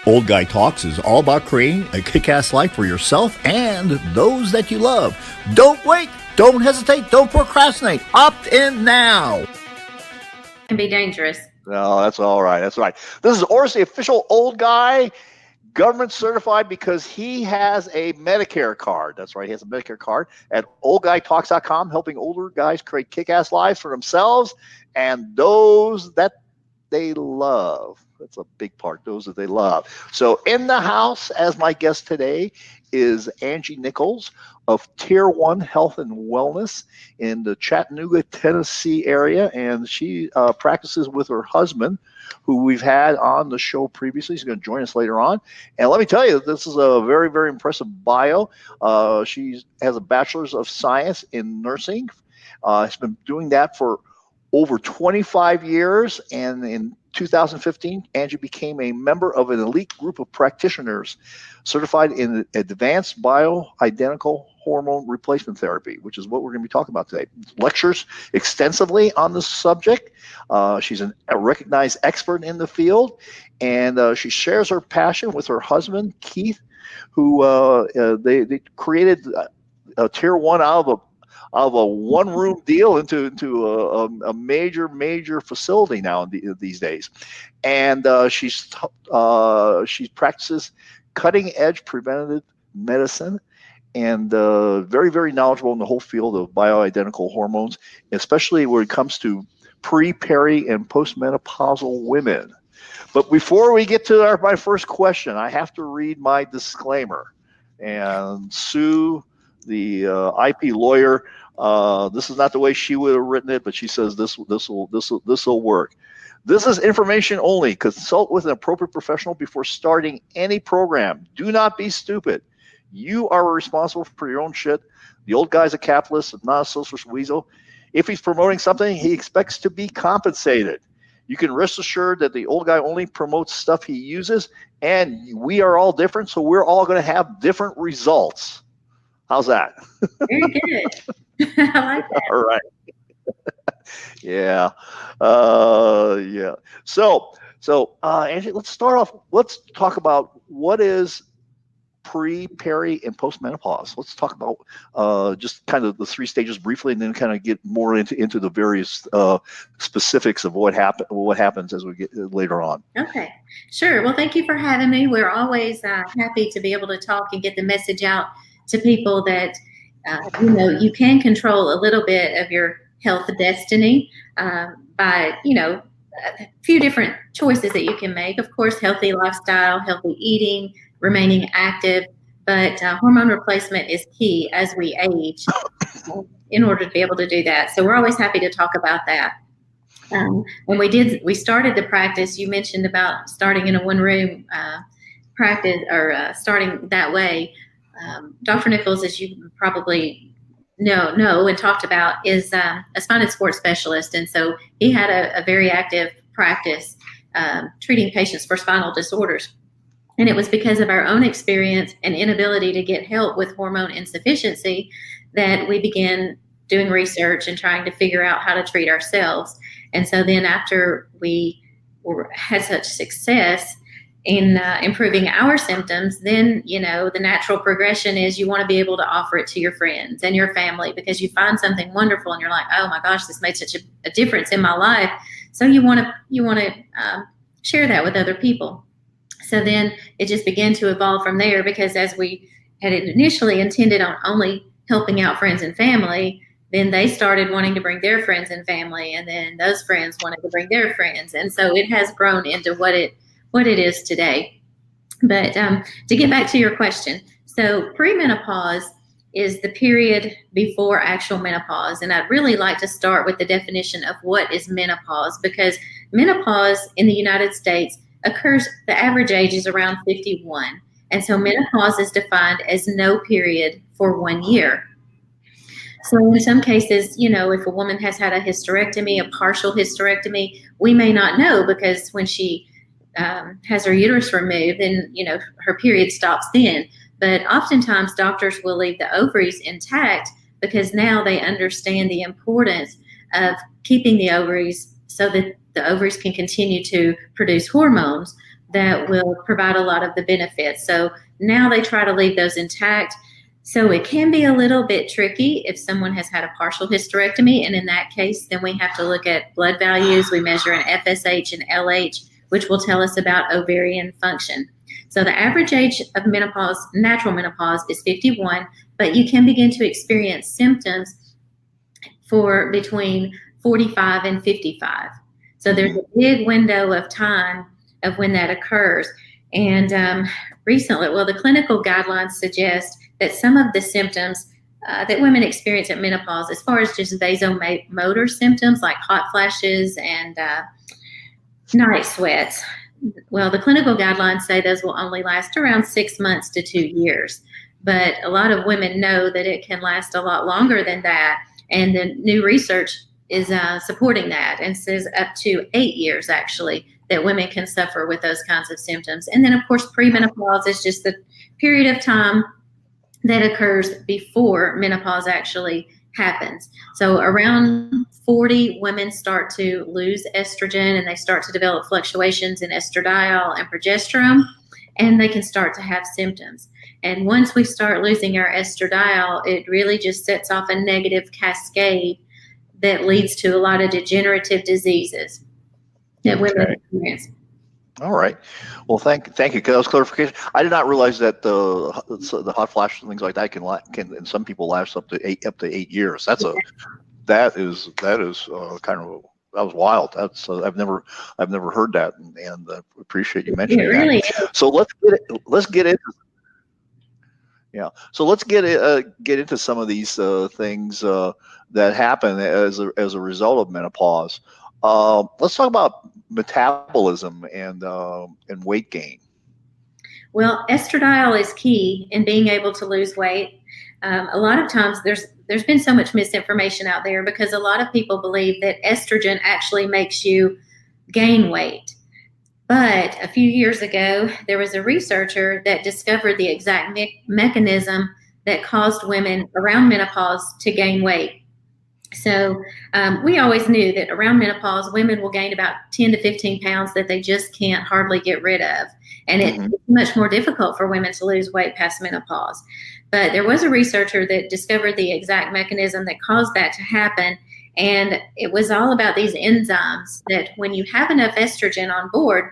Old Guy Talks is all about creating a kick-ass life for yourself and those that you love. Don't wait. Don't hesitate. Don't procrastinate. Opt in now. Can be dangerous. No, that's all right. That's right. This is Oris, the official old guy, government certified because he has a Medicare card. That's right. He has a Medicare card at oldguytalks.com, helping older guys create kick-ass lives for themselves and those that they love. That's a big part, those that they love. So in the house as my guest today is Angie Nichols of Tier 1 Health and Wellness in the Chattanooga, Tennessee area. And she practices with her husband, who we've had on the show previously. He's going to join us later on. And let me tell you, this is a very, very impressive bio. She has a bachelor's of science in nursing. Has been doing that for over 25 years. And in 2015, Angie became a member of an elite group of practitioners certified in advanced bioidentical hormone replacement therapy, which is what we're going to be talking about today. Lectures extensively on the subject. She's a recognized expert in the field, and she shares her passion with her husband, Keith, who they created a Tier 1 out of a one-room deal into a major facility now these days. And she practices cutting-edge preventative medicine and very, very knowledgeable in the whole field of bioidentical hormones, especially when it comes to pre, peri, and postmenopausal women. But before we get to my first question, I have to read my disclaimer. And Sue, the IP lawyer, this is not the way she would have written it, but she says this will work. This is information only. Consult with an appropriate professional before starting any program. Do not be stupid. You are responsible for your own shit. The old guy's a capitalist, not a socialist weasel. If he's promoting something, he expects to be compensated. You can rest assured that the old guy only promotes stuff he uses, and we are all different, so we're all going to have different results. How's that? Very good. I like that. All right. Yeah. Yeah. So Angie, let's start off. Let's talk about what is pre, peri, and postmenopause. Let's talk about just kind of the three stages briefly, and then kind of get more into the various specifics of what happens as we get later on. Okay, sure. Well, thank you for having me. We're always happy to be able to talk and get the message out to people that you can control a little bit of your health destiny by a few different choices that you can make. Of course, healthy lifestyle, healthy eating, remaining active, but hormone replacement is key as we age in order to be able to do that. So we're always happy to talk about that. When we started the practice, you mentioned about starting in a one-room practice or starting that way. Dr. Nichols, as you probably know and talked about, is a spine and sports specialist. And so he had a very active practice treating patients for spinal disorders. And it was because of our own experience and inability to get help with hormone insufficiency that we began doing research and trying to figure out how to treat ourselves. And so then after we had such success in improving our symptoms, then, the natural progression is you want to be able to offer it to your friends and your family because you find something wonderful and you're like, oh my gosh, this made such a difference in my life. So you want to share that with other people. So then it just began to evolve from there because as we had initially intended on only helping out friends and family, then they started wanting to bring their friends and family, and then those friends wanted to bring their friends. And so it has grown into what it is today. But to get back to your question, so premenopause is the period before actual menopause. And I'd really like to start with the definition of what is menopause, because menopause in the United States occurs, the average age is around 51. And so menopause is defined as no period for 1 year. So in some cases, if a woman has had a hysterectomy, a partial hysterectomy, we may not know because when she has her uterus removed, then, her period stops then. But oftentimes doctors will leave the ovaries intact because now they understand the importance of keeping the ovaries so that the ovaries can continue to produce hormones that will provide a lot of the benefits. So now they try to leave those intact. So it can be a little bit tricky if someone has had a partial hysterectomy. And in that case, then we have to look at blood values. We measure an FSH and LH, which will tell us about ovarian function. So the average age of menopause, natural menopause, is 51, but you can begin to experience symptoms for between 45 and 55. So there's a big window of time of when that occurs. And recently, well, the clinical guidelines suggest that some of the symptoms that women experience at menopause, as far as just vasomotor symptoms like hot flashes and night sweats, well, the clinical guidelines say those will only last around 6 months to 2 years. But a lot of women know that it can last a lot longer than that. And the new research is supporting that and says up to 8 years, actually, that women can suffer with those kinds of symptoms. And then, of course, premenopause is just the period of time that occurs before menopause actually happens. So around 40, women start to lose estrogen and they start to develop fluctuations in estradiol and progesterone, and they can start to have symptoms. And once we start losing our estradiol, it really just sets off a negative cascade that leads to a lot of degenerative diseases that women experience. All right. Well, thank you. That was clarification. I did not realize that the hot flashes and things like that can in some people last up to 8 years. That is kind of, that was wild. That's I've never heard that, and appreciate you mentioning really that. So let's get into. Yeah. So let's get into some of these things that happen as a result of menopause. Let's talk about metabolism and weight gain. Well, estradiol is key in being able to lose weight. A lot of times there's been so much misinformation out there because a lot of people believe that estrogen actually makes you gain weight. But a few years ago, there was a researcher that discovered the exact mechanism that caused women around menopause to gain weight. So we always knew that around menopause, women will gain about 10 to 15 pounds that they just can't hardly get rid of. And it's much more difficult for women to lose weight past menopause. But there was a researcher that discovered the exact mechanism that caused that to happen. And it was all about these enzymes that when you have enough estrogen on board,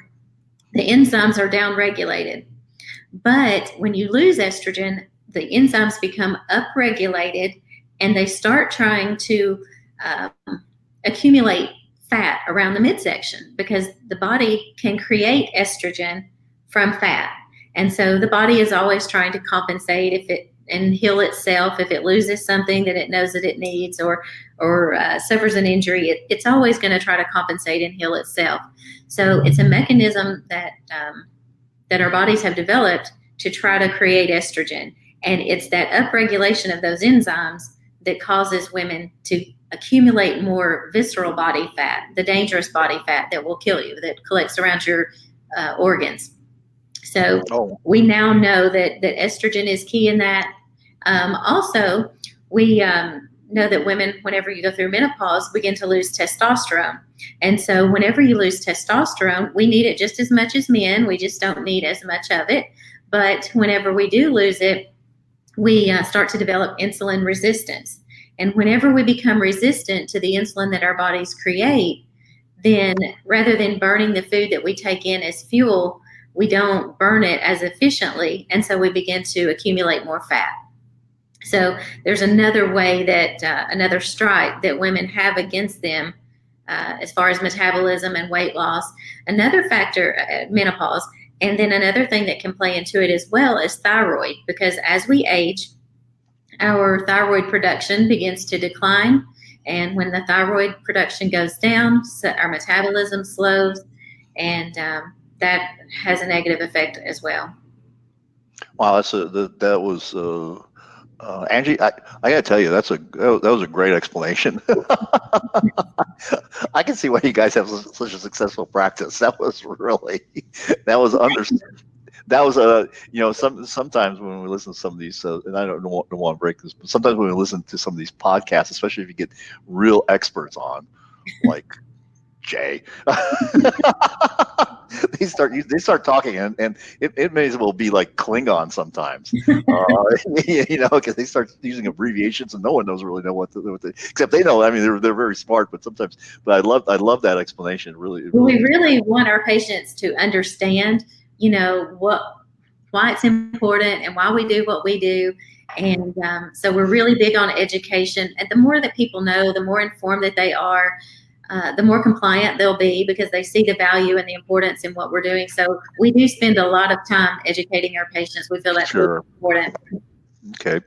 the enzymes are downregulated. But when you lose estrogen, the enzymes become upregulated and they start trying to accumulate fat around the midsection because the body can create estrogen from fat. And so the body is always trying to compensate and heal itself if it loses something that it knows that it needs or suffers an injury. It's always going to try to compensate and heal itself. So it's a mechanism that our bodies have developed to try to create estrogen. And it's that upregulation of those enzymes that causes women to accumulate more visceral body fat, the dangerous body fat that will kill you, that collects around your organs. So we now know that estrogen is key in that. Also, we know that women, whenever you go through menopause, begin to lose testosterone. And so whenever you lose testosterone, we need it just as much as men. We just don't need as much of it. But whenever we do lose it, we start to develop insulin resistance. And whenever we become resistant to the insulin that our bodies create, then rather than burning the food that we take in as fuel, we don't burn it as efficiently. And so we begin to accumulate more fat. So there's another way that, another strike that women have against them as far as metabolism and weight loss. Another factor, menopause, and then another thing that can play into it as well is thyroid, because as we age, our thyroid production begins to decline. And when the thyroid production goes down, so our metabolism slows, and that has a negative effect as well. Wow, that was Angie. I got to tell you, that was a great explanation. I can see why you guys have such a successful practice. That was sometimes when we listen to some of these, and I don't want to break this, but sometimes when we listen to some of these podcasts, especially if you get real experts on, like Jay, they start talking, and it may as well be like Klingon sometimes, because they start using abbreviations and no one really know what except they know. I mean, they're very smart, but sometimes. But I love that explanation. We really want our patients to understand, why it's important and why we do what we do. And so we're really big on education. And the more that people know, the more informed that they are, the more compliant they'll be because they see the value and the importance in what we're doing. So we do spend a lot of time educating our patients. We feel that's really important. Okay.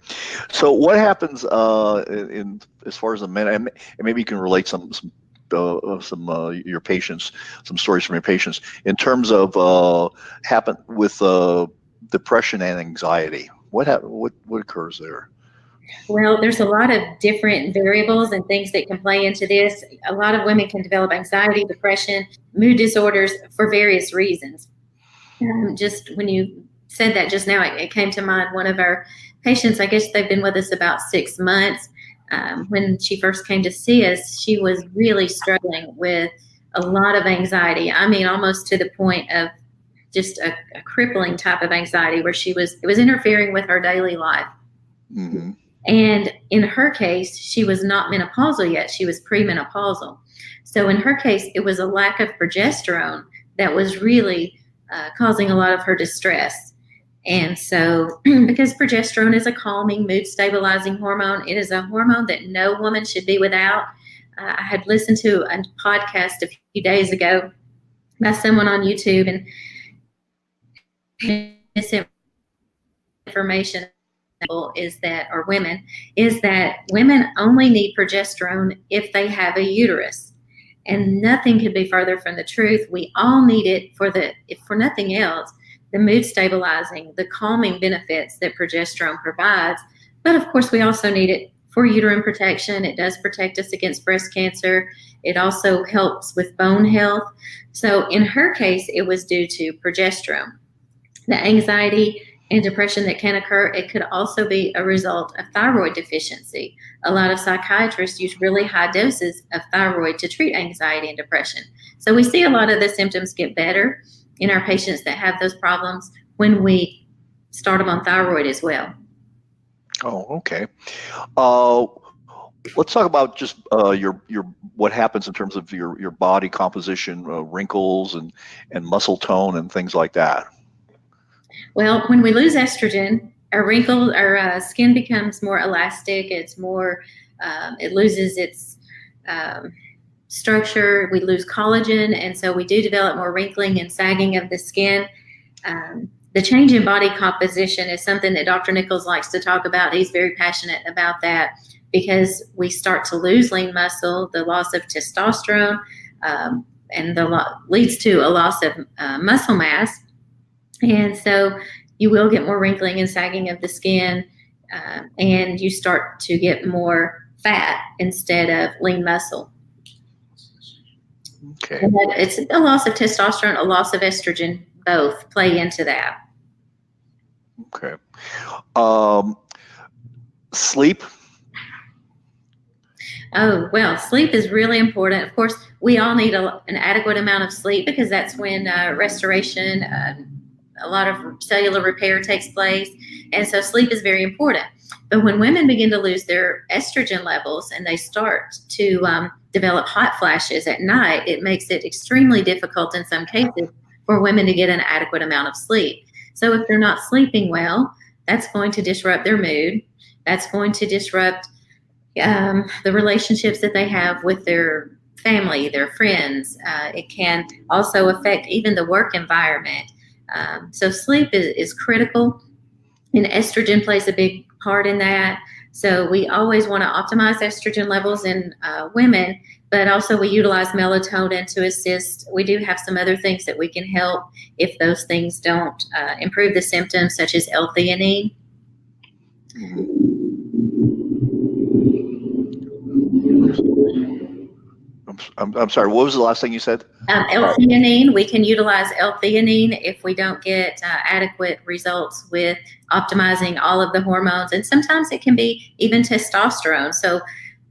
So what happens in as far as the men, and maybe you can relate some your patients, some stories from your patients in terms of happen with depression and anxiety. What occurs there? Well, there's a lot of different variables and things that can play into this. A lot of women can develop anxiety, depression, mood disorders for various reasons. Just when you said that just now, it came to mind. One of our patients, I guess they've been with us about 6 months. When she first came to see us, she was really struggling with a lot of anxiety. I mean, almost to the point of just a crippling type of anxiety where it was interfering with her daily life. Mm-hmm. And in her case, she was not menopausal yet. She was premenopausal. So in her case, it was a lack of progesterone that was really causing a lot of her distress. And so because progesterone is a calming, mood stabilizing hormone, it is a hormone that no woman should be without. I had listened to a podcast a few days ago by someone on YouTube, and this information is that women only need progesterone if they have a uterus, and nothing could be further from the truth. We all need it for nothing else, the mood stabilizing, the calming benefits that progesterone provides. But of course, we also need it for uterine protection. It does protect us against breast cancer. It also helps with bone health. So in her case, it was due to progesterone. The anxiety and depression that can occur, it could also be a result of thyroid deficiency. A lot of psychiatrists use really high doses of thyroid to treat anxiety and depression. So we see a lot of the symptoms get better in our patients that have those problems when we start them on thyroid as well. Oh, okay. Let's talk about just your what happens in terms of your body composition, wrinkles and muscle tone and things like that. Well, when we lose estrogen, our skin becomes more elastic. It's more, it loses its structure. We lose collagen, and so we do develop more wrinkling and sagging of the skin. The change in body composition is something that Dr. Nichols likes to talk about. He's very passionate about that because we start to lose lean muscle, the loss of testosterone, and leads to a loss of muscle mass. And so you will get more wrinkling and sagging of the skin, and you start to get more fat instead of lean muscle. Okay. And it's a loss of testosterone, a loss of estrogen, both play into that. Okay. Sleep. Oh, well, sleep is really important. Of course, we all need an adequate amount of sleep because that's when restoration, a lot of cellular repair takes place. And so sleep is very important. But when women begin to lose their estrogen levels and they start to develop hot flashes at night, it makes it extremely difficult in some cases for women to get an adequate amount of sleep. So if they're not sleeping well, that's going to disrupt their mood. That's going to disrupt the relationships that they have with their family, their friends. It can also affect even the work environment. So sleep is critical, and estrogen plays a big part in that. So we always want to optimize estrogen levels in women, but also we utilize melatonin to assist. We do have some other things that we can help if those things don't improve the symptoms, such as L-theanine. I'm sorry, what was the last thing you said? L-theanine, we can utilize L-theanine if we don't get adequate results with optimizing all of the hormones. And sometimes it can be even testosterone. So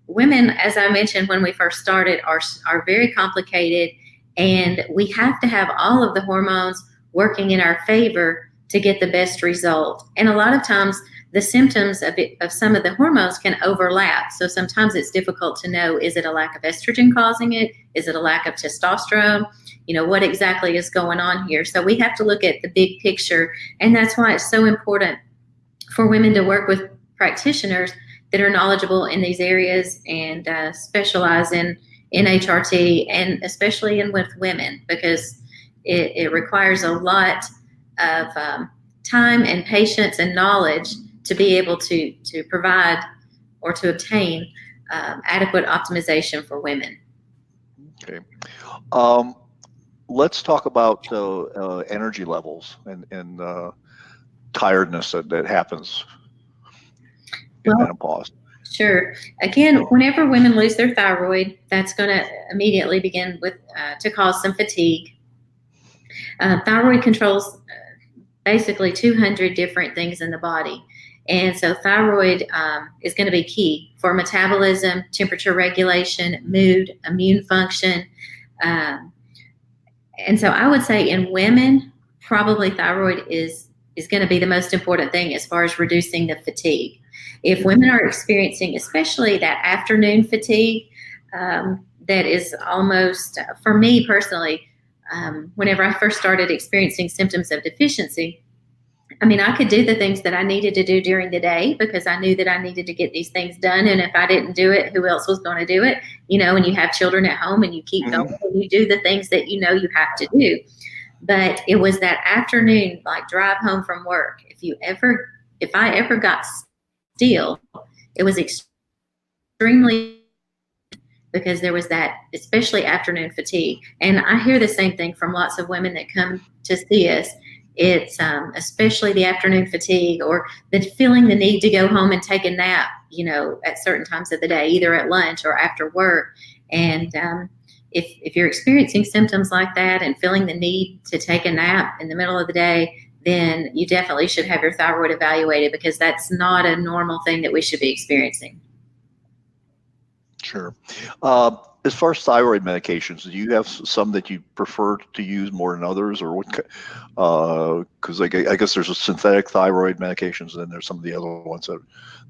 women, as I mentioned when we first started, are very complicated, And we have to have all of the hormones working in our favor to get the best result. And a lot of times the symptoms of some of the hormones can overlap. So sometimes it's difficult to know, is it a lack of estrogen causing it? Is it a lack of testosterone? What exactly is going on here? So we have to look at the big picture. And that's why it's so important for women to work with practitioners that are knowledgeable in these areas and specialize in HRT, and especially with women, because it requires a lot of time and patience and knowledge to be able to provide or to obtain adequate optimization for women. Okay. Let's talk about energy levels and tiredness that happens in menopause. Sure. Again, whenever women lose their thyroid, that's going to immediately begin with to cause some fatigue. Thyroid controls basically 200 different things in the body. And so thyroid is going to be key for metabolism, temperature regulation, mood, immune function. And so I would say in women, probably thyroid is going to be the most important thing as far as reducing the fatigue. If women are experiencing, especially that afternoon fatigue, that is almost, for me personally, whenever I first started experiencing symptoms of deficiency, I could do the things that I needed to do during the day because I knew that I needed to get these things done. And if I didn't do it, who else was going to do it? And you have children at home and you keep going and you do the things that you have to do. But it was that afternoon, like drive home from work. If I ever got still, it was extremely, because there was that, especially afternoon fatigue. And I hear the same thing from lots of women that come to see us. It's especially the afternoon fatigue or the feeling the need to go home and take a nap, at certain times of the day, either at lunch or after work. And if you're experiencing symptoms like that and feeling the need to take a nap in the middle of the day, then you definitely should have your thyroid evaluated, because that's not a normal thing that we should be experiencing. Sure. As far as thyroid medications, do you have some that you prefer to use more than others, or what? Because I guess there's a synthetic thyroid medications, and then there's some of the other ones that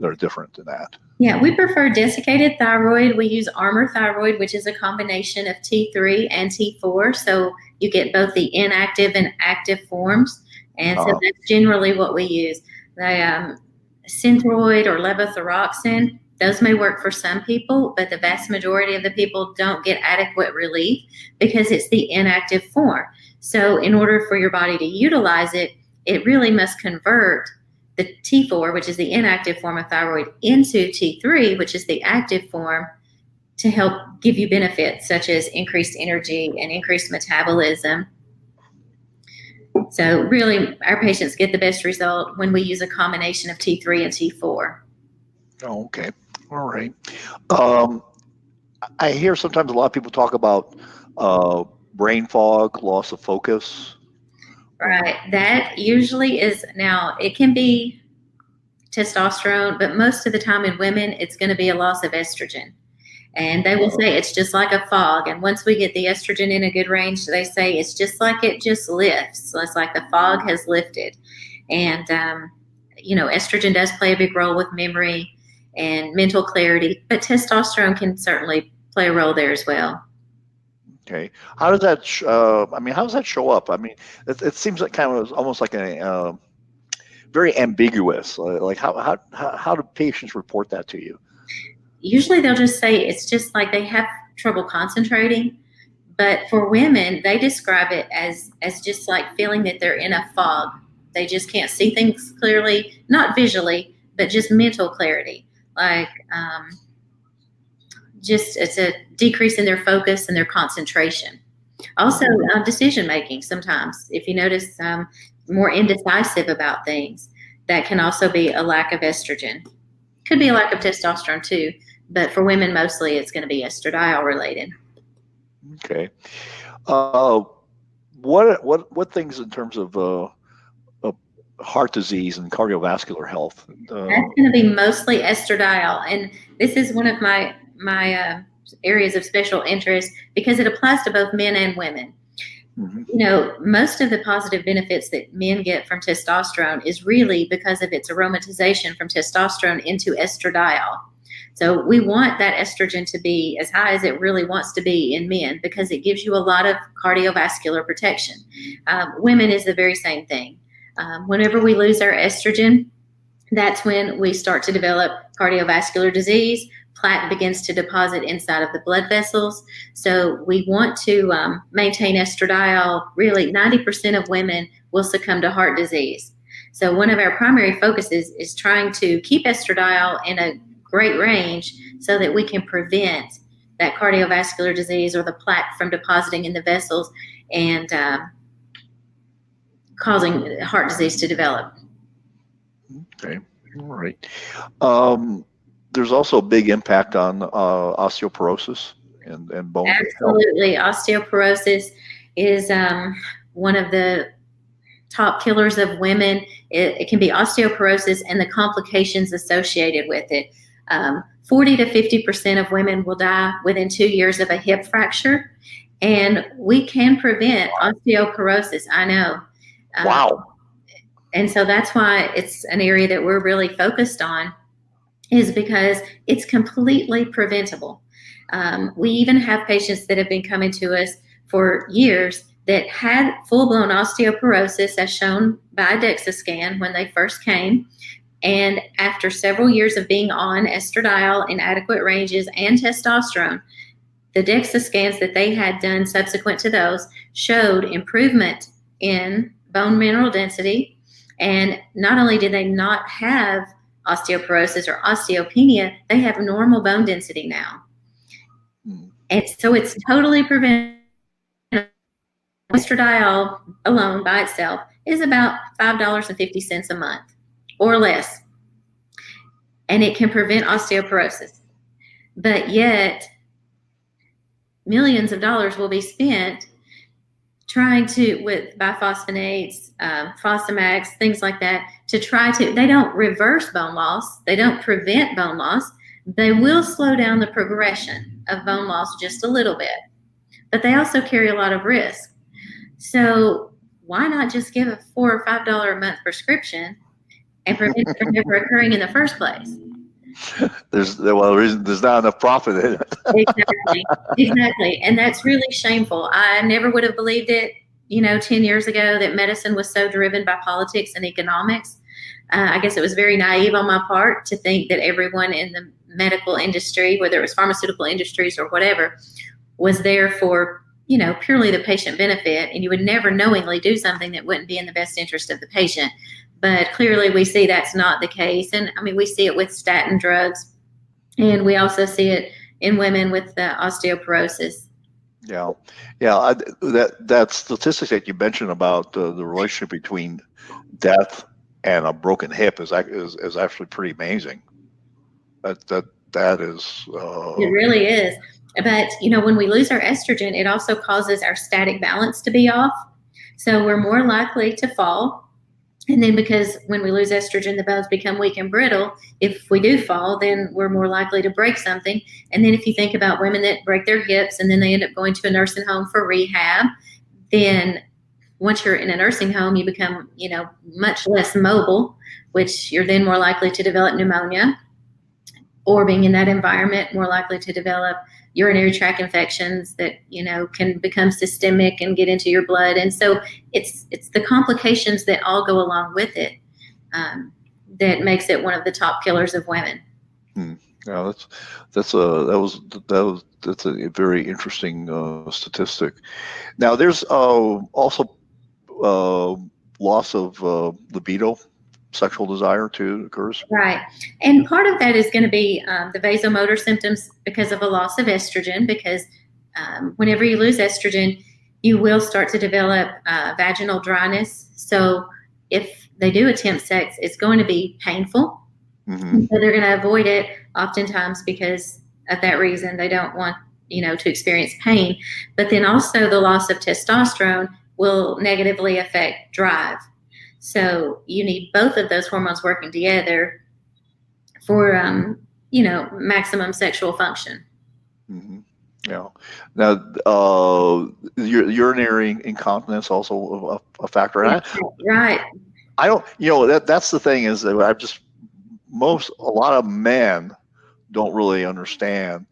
are different than that. Yeah, we prefer desiccated thyroid. We use Armour thyroid, which is a combination of T3 and T4. So you get both the inactive and active forms. And so that's generally what we use. The Synthroid or levothyroxine, those may work for some people, but the vast majority of the people don't get adequate relief because it's the inactive form. So in order for your body to utilize it, it really must convert the T4, which is the inactive form of thyroid, into T3, which is the active form, to help give you benefits such as increased energy and increased metabolism. So really, our patients get the best result when we use a combination of T3 and T4. Oh, okay. All right. I hear sometimes a lot of people talk about brain fog, loss of focus. Right. That usually is, now it can be testosterone, but most of the time in women, it's going to be a loss of estrogen. And they will say it's just like a fog. And once we get the estrogen in a good range, they say it's just like it just lifts. So it's like the fog has lifted. And, estrogen does play a big role with memory and mental clarity, but testosterone can certainly play a role there as well. Okay. How does that, how does that show up? It seems like kind of almost like a very ambiguous. Like how do patients report that to you? Usually they'll just say it's just like they have trouble concentrating. But for women, they describe it as just like feeling that they're in a fog. They just can't see things clearly, not visually, but just mental clarity. Like just it's a decrease in their focus and their concentration. Also, decision making sometimes. If you notice more indecisive about things, that can also be a lack of estrogen. Could be a lack of testosterone too, but for women mostly it's going to be estradiol related. Okay. What things in terms of heart disease and cardiovascular health? That's going to be mostly estradiol, and this is one of my areas of special interest because it applies to both men and women. Mhm. You know, most of the positive benefits that men get from testosterone is really because of its aromatization from testosterone into estradiol. So we want that estrogen to be as high as it really wants to be in men because it gives you a lot of cardiovascular protection. Women is the very same thing. Whenever we lose our estrogen, that's when we start to develop cardiovascular disease. Plaque begins to deposit inside of the blood vessels. So we want to maintain estradiol. Really, 90% of women will succumb to heart disease. So one of our primary focuses is trying to keep estradiol in a great range so that we can prevent that cardiovascular disease or the plaque from depositing in the vessels and causing heart disease to develop. Okay, all right. There's also a big impact on osteoporosis and bone health. Absolutely. Osteoporosis is one of the top killers of women. It can be osteoporosis and the complications associated with it. 40 to 50% of women will die within 2 years of a hip fracture, and we can prevent osteoporosis. I know. Wow. And so that's why it's an area that we're really focused on, is because it's completely preventable. We even have patients that have been coming to us for years that had full-blown osteoporosis as shown by a DEXA scan when they first came. And after several years of being on estradiol in adequate ranges and testosterone, the DEXA scans that they had done subsequent to those showed improvement in bone mineral density. And not only did they not have osteoporosis or osteopenia, they have normal bone density now. And so it's totally preventable. Estradiol alone by itself is about $5.50 a month or less. And it can prevent osteoporosis. But yet, millions of dollars will be spent trying to, with biphosphonates, Fosamax, things like that, to try to, they don't reverse bone loss. They don't prevent bone loss. They will slow down the progression of bone loss just a little bit. But they also carry a lot of risk. So why not just give a $4 or $5 a month prescription and prevent it from ever occurring in the first place? There's not enough profit in it. Exactly. And that's really shameful. I never would have believed it, 10 years ago, that medicine was so driven by politics and economics. I guess it was very naive on my part to think that everyone in the medical industry, whether it was pharmaceutical industries or whatever, was there for purely the patient benefit, and you would never knowingly do something that wouldn't be in the best interest of the patient. But clearly we see that's not the case. And I mean, we see it with statin drugs, and we also see it in women with osteoporosis. Yeah. That statistics that you mentioned about the relationship between death and a broken hip is actually pretty amazing. That is. It really is. But, when we lose our estrogen, it also causes our static balance to be off. So we're more likely to fall. And then because when we lose estrogen, the bones become weak and brittle. If we do fall, then we're more likely to break something. And then if you think about women that break their hips and then they end up going to a nursing home for rehab, then once you're in a nursing home, you become, much less mobile, which you're then more likely to develop pneumonia, or being in that environment, more likely to develop urinary tract infections that, can become systemic and get into your blood. And so it's the complications that all go along with it that makes it one of the top killers of women. Yeah, that's a very interesting statistic. Now, there's also loss of libido. Sexual desire too occurs. Right. And part of that is going to be the vasomotor symptoms because of a loss of estrogen, because whenever you lose estrogen, you will start to develop vaginal dryness. So if they do attempt sex, it's going to be painful. Mm-hmm. So they're going to avoid it oftentimes because of that reason. They don't want, to experience pain. But then also the loss of testosterone will negatively affect drive. So you need both of those hormones working together for, maximum sexual function. hmm Yeah. Now, urinary incontinence also a factor. And Right. I don't, that's the thing is that a lot of men don't really understand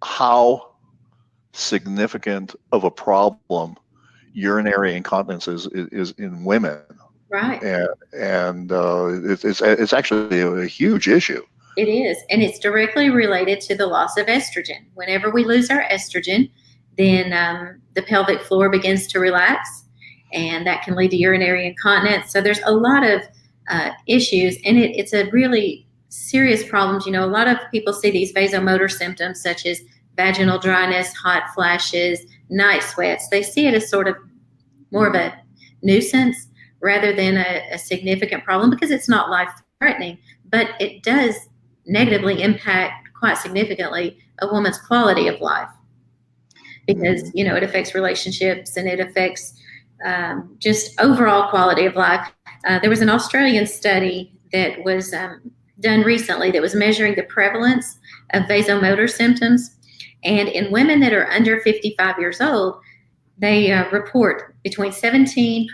how significant of a problem urinary incontinence is in women, Right. and it's actually a huge issue. It is. And it's directly related to the loss of estrogen. Whenever we lose our estrogen, then the pelvic floor begins to relax, and that can lead to urinary incontinence. So there's a lot of issues, and it's a really serious problem. You know, a lot of people see these vasomotor symptoms such as vaginal dryness, hot flashes, night sweats. They see it as sort of more of a nuisance rather than a significant problem because it's not life threatening, but it does negatively impact quite significantly a woman's quality of life because, you know, it affects relationships and it affects just overall quality of life. There was an Australian study that was done recently that was measuring the prevalence of vasomotor symptoms. And in women that are under 55 years old, they report between 17%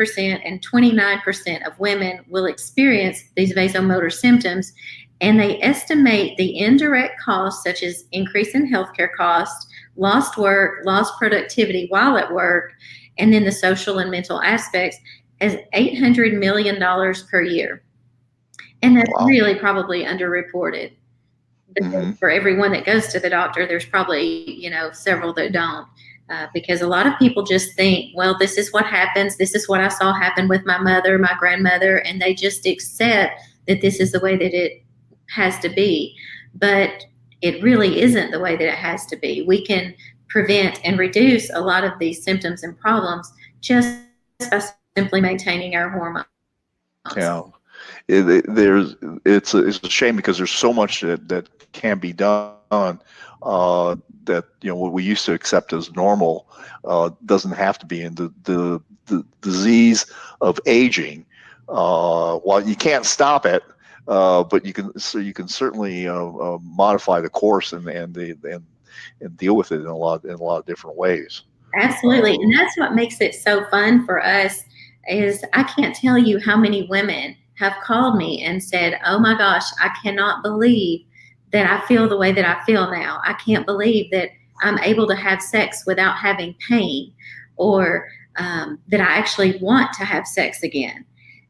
and 29% of women will experience these vasomotor symptoms. And they estimate the indirect costs, such as increase in healthcare costs, lost work, lost productivity while at work, and then the social and mental aspects, as $800 million per year. And that's really probably underreported. Because for everyone that goes to the doctor, there's probably, you know, several that don't. Because a lot of people just think, well, this is what happens. This is what I saw happen with my mother, my grandmother, and they just accept that this is the way that it has to be. But it really isn't the way that it has to be. We can prevent and reduce a lot of these symptoms and problems just by simply maintaining our hormones. Yeah. It's a shame because there's so much that can be done that, you know, what we used to accept as normal doesn't have to be. And the disease of aging, while you can't stop it, but you can certainly modify the course and deal with it in a lot of different ways. Absolutely. And that's what makes it so fun for us is I can't tell you how many women have called me and said, oh my gosh, I cannot believe that I feel the way that I feel now. I can't believe that I'm able to have sex without having pain, or that I actually want to have sex again.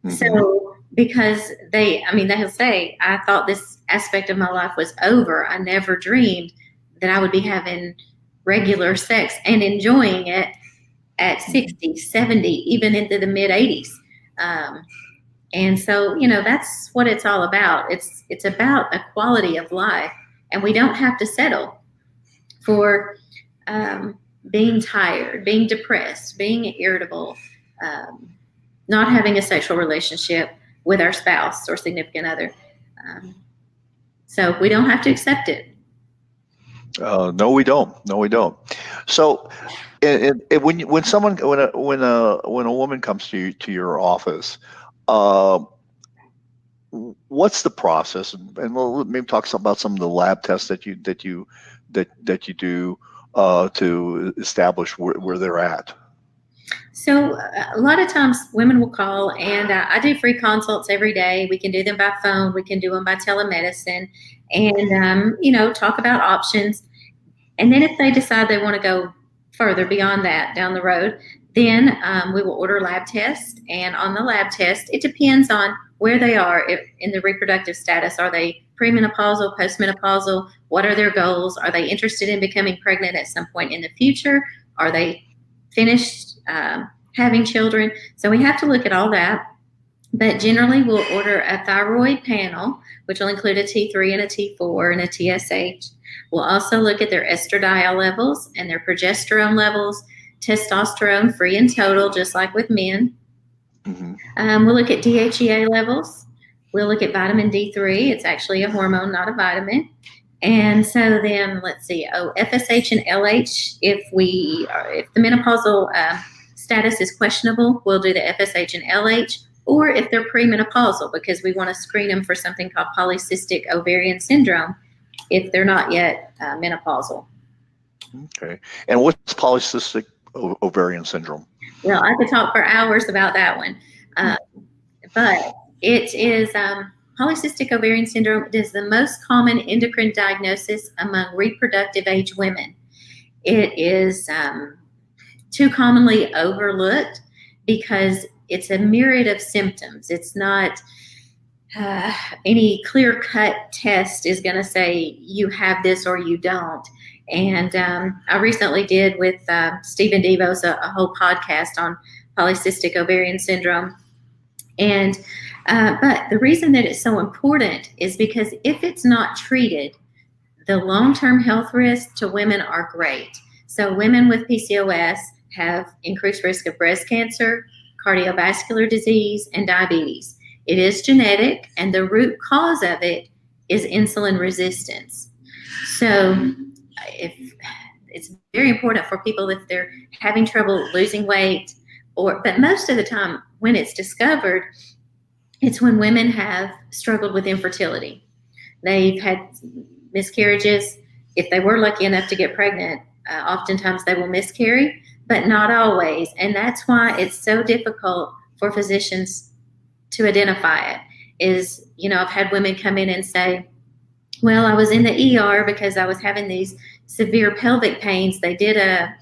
So because they'll say, I thought this aspect of my life was over. I never dreamed that I would be having regular sex and enjoying it at 60, 70, even into the mid 80s. And so, you know, that's what it's all about. It's about a quality of life, and we don't have to settle for being tired, being depressed, being irritable, not having a sexual relationship with our spouse or significant other. So we don't have to accept it. No, we don't. No, we don't. So, when a woman comes to your office, what's the process? And we'll maybe talk about some of the lab tests that you do to establish where they're at. So a lot of times women will call, and I do free consults every day. We can do them by phone. We can do them by telemedicine, and you know, talk about options. And then if they decide they want to go further beyond that down the road, then we will order lab tests. And on the lab test, it depends on where they are in the reproductive status. Are they premenopausal, postmenopausal? What are their goals? Are they interested in becoming pregnant at some point in the future? Are they finished having children? So we have to look at all that. But generally, we'll order a thyroid panel, which will include a T3 and a T4 and a TSH. We'll also look at their estradiol levels and their progesterone levels, testosterone free and total, just like with men. We'll look at DHEA levels. We'll look at vitamin D3. It's actually a hormone, not a vitamin. And so then let's see, FSH and LH. If the menopausal status is questionable, we'll do the FSH and LH. Or if they're premenopausal, because we want to screen them for something called polycystic ovarian syndrome if they're not yet menopausal. Okay. And what's polycystic ovarian syndrome? Well, I could talk for hours about that one. But it is polycystic ovarian syndrome. It is the most common endocrine diagnosis among reproductive age women. It is too commonly overlooked because it's a myriad of symptoms. It's not any clear-cut test is going to say you have this or you don't. And I recently did with Stephen Devos a whole podcast on polycystic ovarian syndrome. And but the reason that it's so important is because if it's not treated, the long-term health risks to women are great. So women with PCOS have increased risk of breast cancer, cardiovascular disease, and diabetes. It is genetic, and the root cause of it is insulin resistance. So if it's very important for people if they're having trouble losing weight, but most of the time when it's discovered, it's when women have struggled with infertility. They've had miscarriages. If they were lucky enough to get pregnant, oftentimes they will miscarry, but not always. And that's why it's so difficult for physicians to identify it. Is, I've had women come in and say, well, I was in the ER because I was having these severe pelvic pains. They did an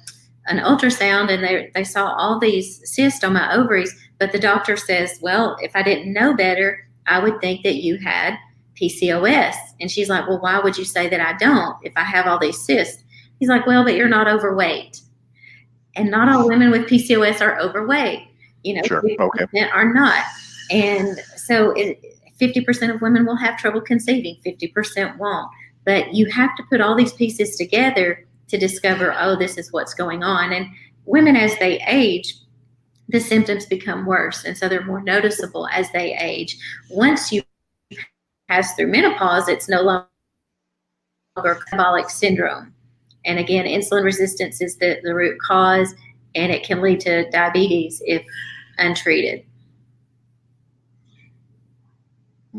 ultrasound and they saw all these cysts on my ovaries, but the doctor says, well, if I didn't know better, I would think that you had PCOS. And she's like, well, why would you say that I don't if I have all these cysts? He's like, well, but you're not overweight. And not all women with PCOS are overweight. Sure. Okay. Are not. And so 50% of women will have trouble conceiving, 50% won't. But you have to put all these pieces together to discover, oh, this is what's going on. And women, as they age, the symptoms become worse. And so they're more noticeable as they age. Once you pass through menopause, it's no longer metabolic syndrome. And again, insulin resistance is the root cause, and it can lead to diabetes if untreated.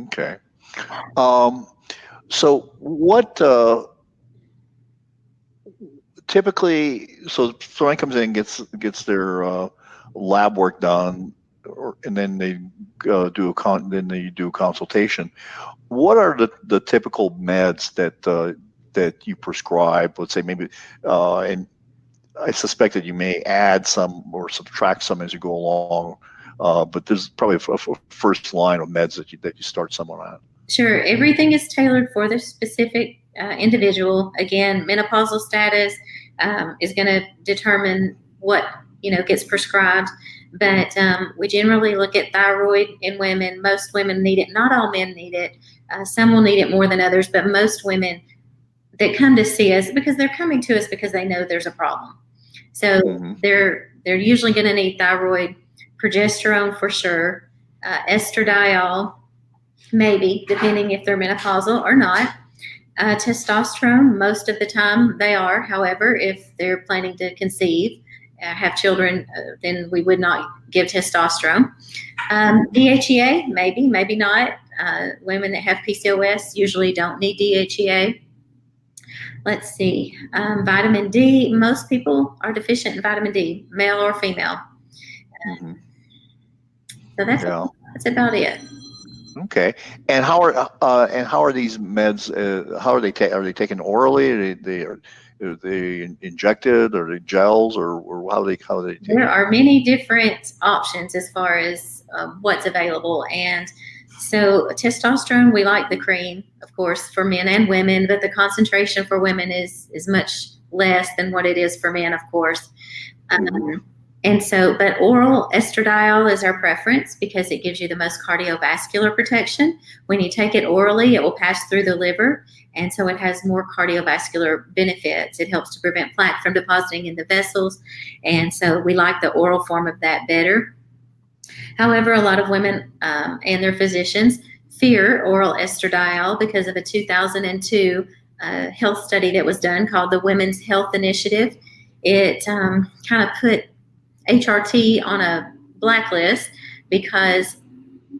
Okay. So what typically? So someone comes in and gets their lab work done, and then they do a consultation. What are the typical meds that you prescribe? Let's say maybe, and I suspect that you may add some or subtract some as you go along. But there's probably a first line of meds that you start someone on. Sure. Everything is tailored for the specific individual. Again, menopausal status is going to determine what gets prescribed. But we generally look at thyroid in women. Most women need it. Not all men need it. Some will need it more than others. But most women that come to see us, because they're coming to us because they know there's a problem. So they're usually going to need thyroid, progesterone for sure, estradiol, maybe, depending if they're menopausal or not. Testosterone, most of the time they are. However, if they're planning to conceive, have children, then we would not give testosterone. DHEA, maybe not. Women that have PCOS usually don't need DHEA. Let's see. Vitamin D, most people are deficient in vitamin D, male or female. So that's about it. Okay. And how are these meds? How are they taken orally? Are they injected? Are they gels? Or how are they taken? There are many different options as far as what's available. And so testosterone, we like the cream, of course, for men and women, but the concentration for women is much less than what it is for men, of course. And so, but oral estradiol is our preference because it gives you the most cardiovascular protection. When you take it orally, it will pass through the liver, and so it has more cardiovascular benefits. It helps to prevent plaque from depositing in the vessels, and so we like the oral form of that better. However, a lot of women and their physicians fear oral estradiol because of a 2002 health study that was done called the Women's Health Initiative. It kind of put HRT on a blacklist because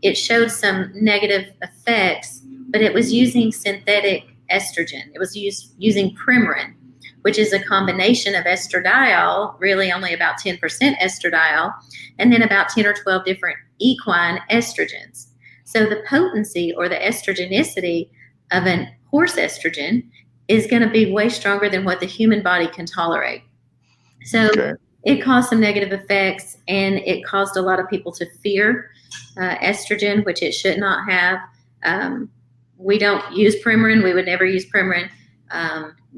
it showed some negative effects, but it was using synthetic estrogen. It was using Premarin, which is a combination of estradiol, really only about 10% estradiol, and then about 10 or 12 different equine estrogens. So the potency or the estrogenicity of an horse estrogen is going to be way stronger than what the human body can tolerate. So it caused some negative effects, and it caused a lot of people to fear estrogen, which it should not have. We don't use Premarin. We would never use Premarin.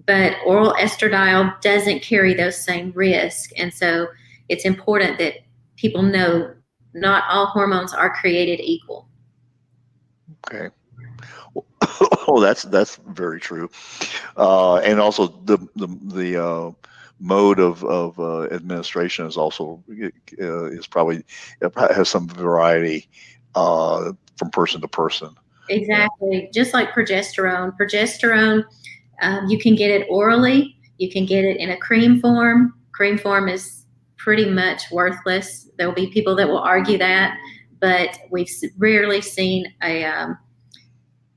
But oral estradiol doesn't carry those same risks. And so it's important that people know not all hormones are created equal. Okay. Oh, that's very true. And also the mode of administration is also is probably has some variety from person to person. Exactly. Just like progesterone. Progesterone, you can get it orally. You can get it in a cream form. Cream form is pretty much worthless. There will be people that will argue that, but we've rarely seen a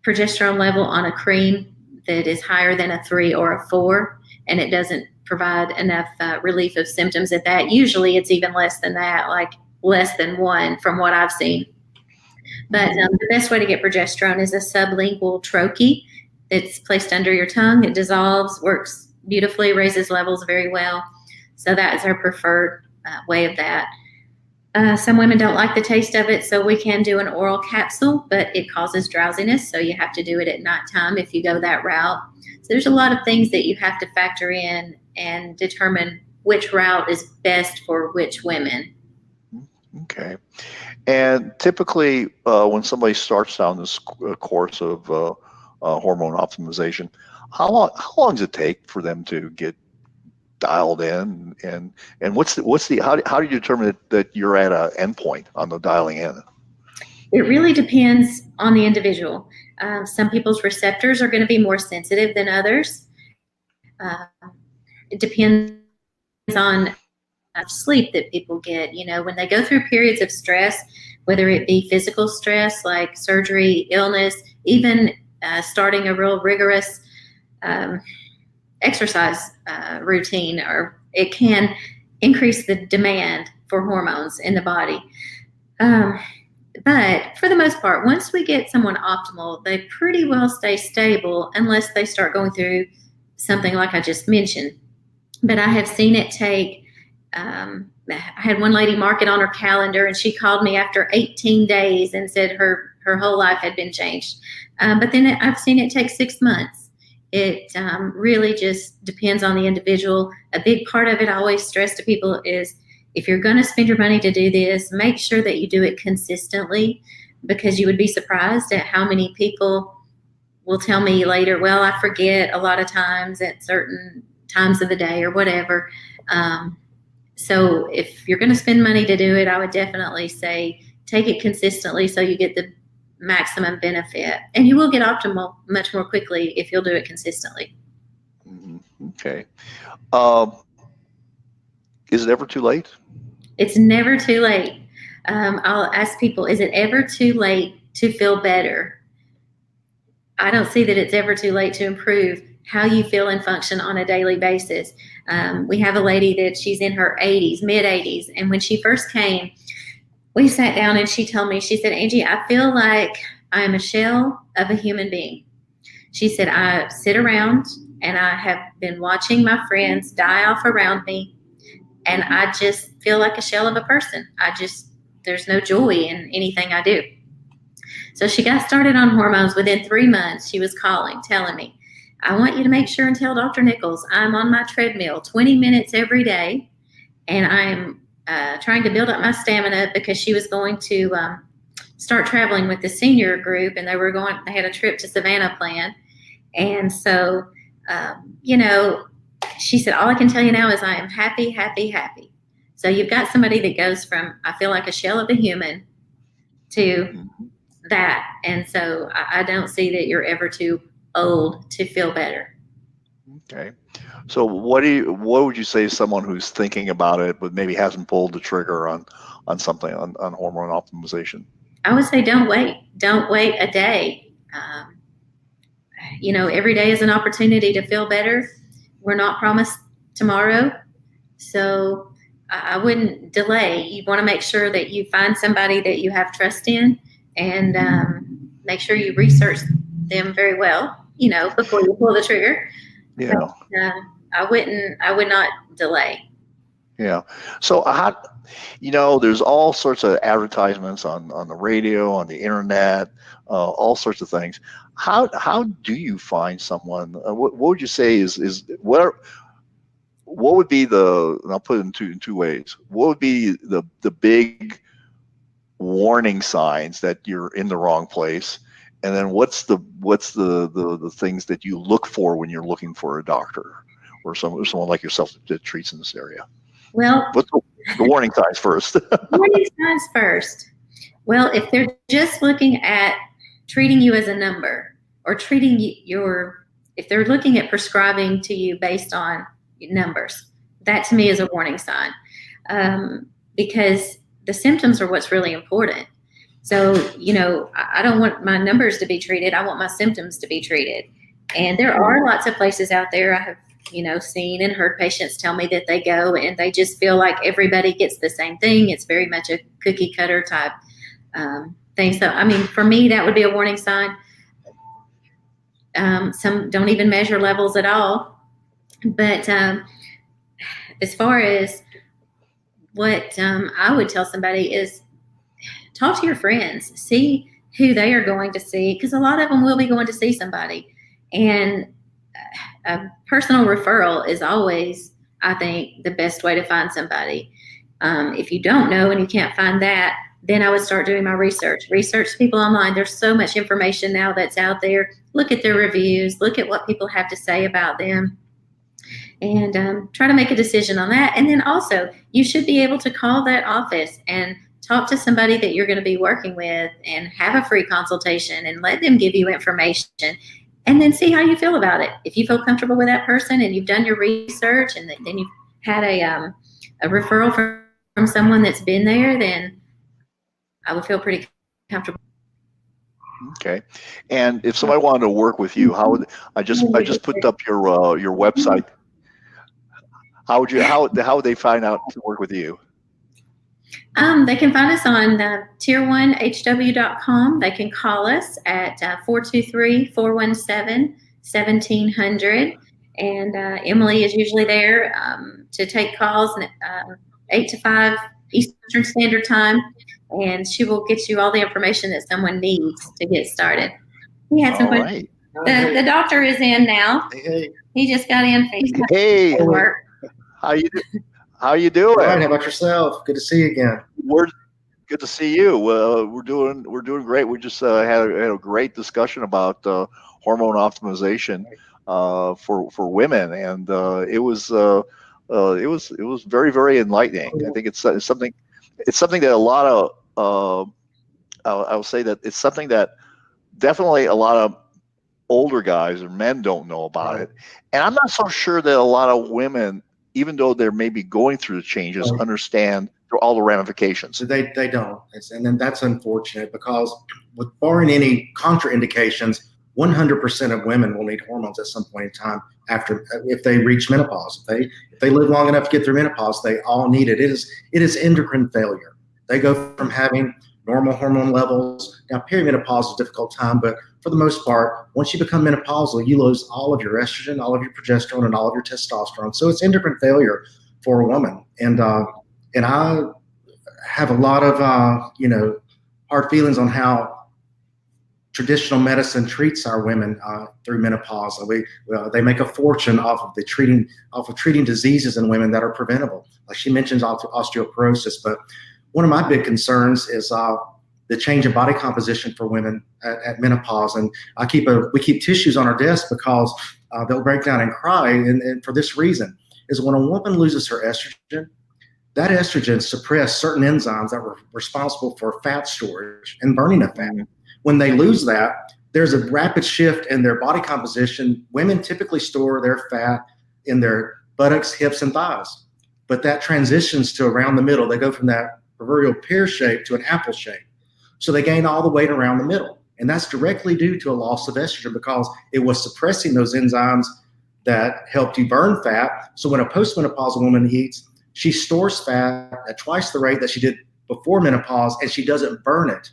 progesterone level on a cream that is higher than a 3 or a 4, and it doesn't provide enough relief of symptoms at that. Usually it's even less than that, like less than 1 from what I've seen. But the best way to get progesterone is a sublingual troche that's placed under your tongue. It dissolves, works beautifully, raises levels very well. So that is our preferred way of that. Some women don't like the taste of it, so we can do an oral capsule, but it causes drowsiness, so you have to do it at nighttime if you go that route. So there's a lot of things that you have to factor in and determine which route is best for which women. Okay. And typically, when somebody starts down this course of hormone optimization, how long does it take for them to get dialed in, and what's the how do you determine that you're at an endpoint on the dialing in? It really depends on the individual. Some people's receptors are going to be more sensitive than others. It depends on sleep that people get. You know, when they go through periods of stress, whether it be physical stress like surgery, illness, even starting a real rigorous exercise routine, or it can increase the demand for hormones in the body. But for the most part, once we get someone optimal, they pretty well stay stable unless they start going through something like I just mentioned. But I have seen it take, I had one lady mark it on her calendar, and she called me after 18 days and said her whole life had been changed. But then I've seen it take 6 months. It really just depends on the individual. A big part of it I always stress to people is, if you're going to spend your money to do this, make sure that you do it consistently, because you would be surprised at how many people will tell me later, well, I forget a lot of times at certain times of the day or whatever. So if you're going to spend money to do it, I would definitely say take it consistently so you get the maximum benefit, and you will get optimal much more quickly if you'll do it consistently. Okay. Is it ever too late? It's never too late. I'll ask people, is it ever too late to feel better? I don't see that it's ever too late to improve how you feel and function on a daily basis. We have a lady that she's in her 80s, mid 80s, and when she first came, we sat down and she told me, she said, Angie, I feel like I'm a shell of a human being. She said, I sit around and I have been watching my friends die off around me, and I just feel like a shell of a person. There's no joy in anything I do. So she got started on hormones. Within 3 months, she was calling, telling me, I want you to make sure and tell Dr. Nichols I'm on my treadmill 20 minutes every day, and I'm trying to build up my stamina, because she was going to start traveling with the senior group, and they had a trip to Savannah planned. And so, she said, all I can tell you now is I am happy, happy, happy. So you've got somebody that goes from, I feel like a shell of a human, to that. And so I don't see that you're ever too old to feel better. Okay. So what would you say to someone who's thinking about it but maybe hasn't pulled the trigger on something on hormone optimization? I would say don't wait. Don't wait a day. Every day is an opportunity to feel better. we're not promised tomorrow. So I wouldn't delay. You want to make sure that you find somebody that you have trust in, and make sure you research them very well, before you pull the trigger. Yeah. But, I would not delay. Yeah. So there's all sorts of advertisements on the radio, on the internet, all sorts of things. How do you find someone? What would you say is what would be and I'll put it in two ways. What would be the big warning signs that you're in the wrong place? And then what's the things that you look for when you're looking for a doctor or someone like yourself that treats in this area? Well, what's the warning signs first? Warning signs first. Well, if they're just looking at treating you as a number, or if they're looking at prescribing to you based on numbers, that to me is a warning sign, because the symptoms are what's really important. So, I don't want my numbers to be treated. I want my symptoms to be treated. And there are lots of places out there I have, seen and heard patients tell me that they go and they just feel like everybody gets the same thing. It's very much a cookie cutter type thing. So, for me, that would be a warning sign. Some don't even measure levels at all. But as far as what I would tell somebody is talk to your friends, see who they are going to see, because a lot of them will be going to see somebody. And a personal referral is always, I think, the best way to find somebody. If you don't know and you can't find that, then I would start doing my research. Research people online. There's so much information now that's out there. Look at their reviews. Look at what people have to say about them. And try to make a decision on that. And then also, you should be able to call that office and talk to somebody that you're going to be working with and have a free consultation and let them give you information. And then see how you feel about it. If you feel comfortable with that person and you've done your research and then you've had a referral from someone that's been there, then I would feel pretty comfortable. Okay. And if somebody wanted to work with you, how would I just put up your website? How would they find out to work with you? They can find us on tier1hw.com. They can call us at 423-417-1700. And Emily is usually there to take calls 8 to 5 Eastern Standard Time. And she will get you all the information that someone needs to get started. We had some questions. Right. The doctor is in now. Hey. He just got in. Hey. Work. How you doing? All right. How about yourself? Good to see you again. Good to see you. We're doing great. We just had a great discussion about hormone optimization for women, and it was very, very enlightening. I think it's something that a lot of I'll say that it's something that definitely a lot of older guys or men don't know about it, and I'm not so sure that a lot of women, even though they're maybe going through the changes, understand all the ramifications. They don't, and then that's unfortunate, because with barring any contraindications, 100% of women will need hormones at some point in time if they reach menopause. If they live long enough to get through menopause, they all need it. It is endocrine failure. They go from having normal hormone levels. Now, perimenopause is a difficult time, but for the most part, once you become menopausal, you lose all of your estrogen, all of your progesterone, and all of your testosterone. So it's endocrine failure for a woman. And I have a lot of hard feelings on how traditional medicine treats our women through menopause. They make a fortune off of treating diseases in women that are preventable. Like she mentions osteoporosis, but one of my big concerns is the change in body composition for women at menopause. And we keep tissues on our desk because they'll break down and cry. And for this reason is when a woman loses her estrogen, that estrogen suppressed certain enzymes that were responsible for fat storage and burning of fat. When they lose that, there's a rapid shift in their body composition. Women typically store their fat in their buttocks, hips, and thighs. But that transitions to around the middle. They go from that proverbial pear shape to an apple shape. So they gain all the weight around the middle. And that's directly due to a loss of estrogen, because it was suppressing those enzymes that helped you burn fat. So when a postmenopausal woman eats, she stores fat at twice the rate that she did before menopause, and she doesn't burn it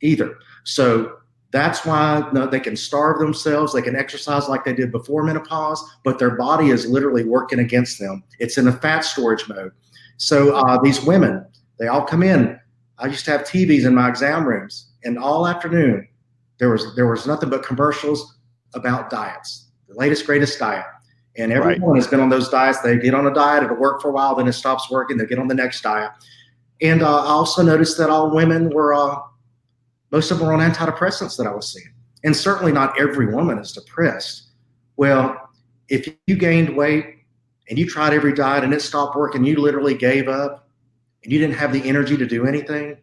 either. So that's why they can starve themselves. They can exercise like they did before menopause, but their body is literally working against them. It's in a fat storage mode. So these women, they all come in. I used to have TVs in my exam rooms, and all afternoon there was nothing but commercials about diets, the latest, greatest diet. And everyone has been on those diets. They get on a diet, it'll work for a while, then it stops working, they get on the next diet. And I also noticed that all women were, most of them were on antidepressants that I was seeing. And certainly not every woman is depressed. Well, if you gained weight and you tried every diet and it stopped working, you literally gave up and you didn't have the energy to do anything,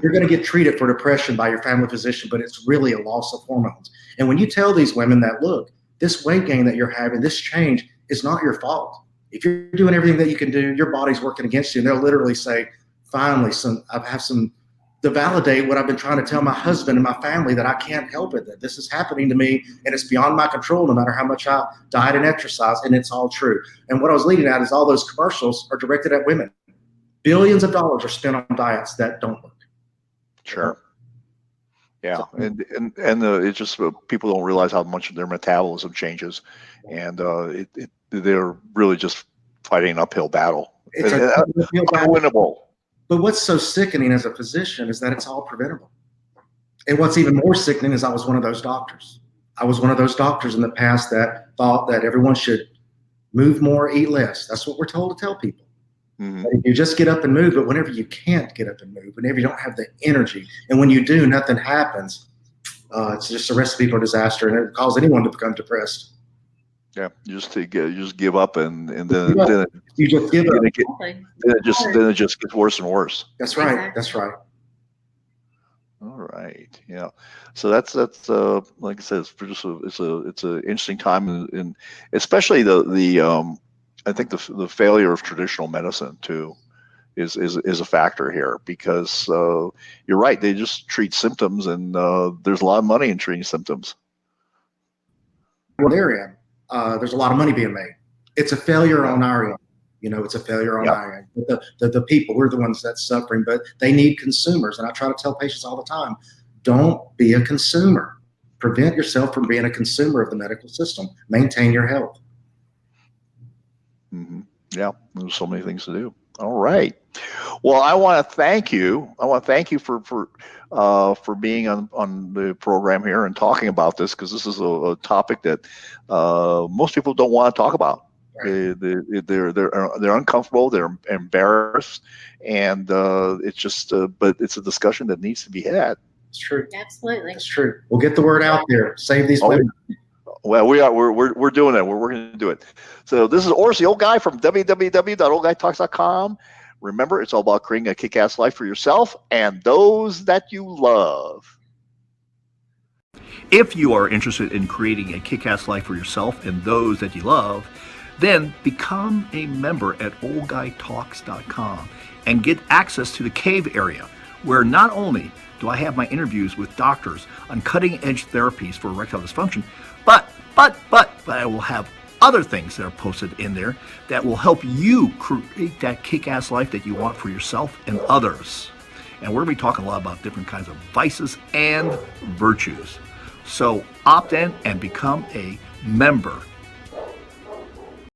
you're going to get treated for depression by your family physician, but it's really a loss of hormones. And when you tell these women that, look, this weight gain that you're having, this change is not your fault. If you're doing everything that you can do, your body's working against you. And they'll literally say, finally, I have some to validate what I've been trying to tell my husband and my family, that I can't help it, that this is happening to me and it's beyond my control no matter how much I diet and exercise, and it's all true. And what I was leading at is all those commercials are directed at women. Billions of dollars are spent on diets that don't work. Sure. Yeah, and it's just people don't realize how much their metabolism changes, and they're really just fighting an uphill battle. It's unwinnable. But what's so sickening as a physician is that it's all preventable. And what's even more sickening is I was one of those doctors. I was one of those doctors in the past that thought that everyone should move more, eat less. That's what we're told to tell people. Mm-hmm. You just get up and move, but whenever you can't get up and move, whenever you don't have the energy, and when you do, nothing happens, it's just a recipe for disaster, and it causes anyone to become depressed. Yeah, you just give up, and then you just give up. Then it just gets worse and worse. That's right. Exactly. That's right. All right. Yeah. So that's like I said, it's an interesting time, and especially the I think the failure of traditional medicine too is a factor here, because you're right, they just treat symptoms, and there's a lot of money in treating symptoms. What area? There's a lot of money being made. It's a failure on our end. It's a failure on our end. The people, we're the ones that's suffering, but they need consumers. And I try to tell patients all the time, don't be a consumer. Prevent yourself from being a consumer of the medical system. Maintain your health. Mm-hmm. Yeah, there's so many things to do. All right. Well, I want to thank you. I want to thank you for being on the program here and talking about this, because this is a topic that most people don't want to talk about. Right. They're uncomfortable. They're embarrassed, and it's just. But it's a discussion that needs to be had. It's true. Absolutely. It's true. We'll get the word out there. Save these women. Well, we're doing that. We're going to do it. So this is Oris, the old guy from www.oldguytalks.com. Remember, it's all about creating a kick-ass life for yourself and those that you love. If you are interested in creating a kick-ass life for yourself and those that you love, then become a member at oldguytalks.com and get access to the cave area, where not only do I have my interviews with doctors on cutting-edge therapies for erectile dysfunction, but I will have other things that are posted in there that will help you create that kick-ass life that you want for yourself and others. And we're going to be talking a lot about different kinds of vices and virtues. So opt in and become a member